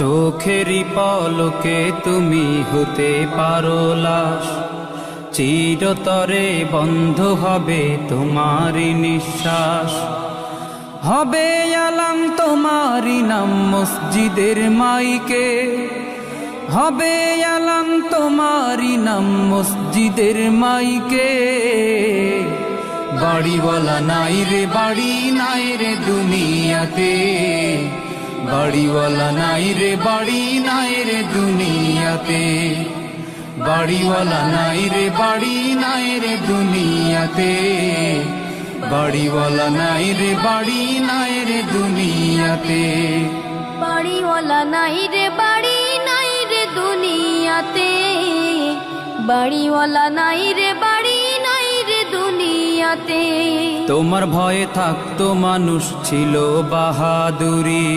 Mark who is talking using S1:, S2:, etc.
S1: চোখেরই পলকে তুমি হতে পারো লাশ, চিরতরে বন্ধ হবে তোমারই নিঃশ্বাস। হবে আলাম তোমারই নাম মসজিদের মাইকে, হবে আলাম তোমারই নাম মসজিদের মাইকে। বাড়িওয়ালা নাই রে বাড়ি নাই রে দুনিয়াতে, বাড়িওয়ালা নাই রে বাড়ি নাই রে দুনিয়াতে, বাড়িওয়ালা নাই রে বাড়ি নাই রে দুনিয়াতে, বাড়িওয়ালা নাই রে বাড়ি নাই রে দুনিয়াতে।
S2: বাড়িওয়ালা নাই রে বাড়ি নাই রে দুনিয়াতে, বাড়িওয়ালা নাই রে বাড়ি নাই রে দুনিয়াতে।
S1: তোমার ভয়ে থাকতো মানুষ ছিল বাহাদুরি,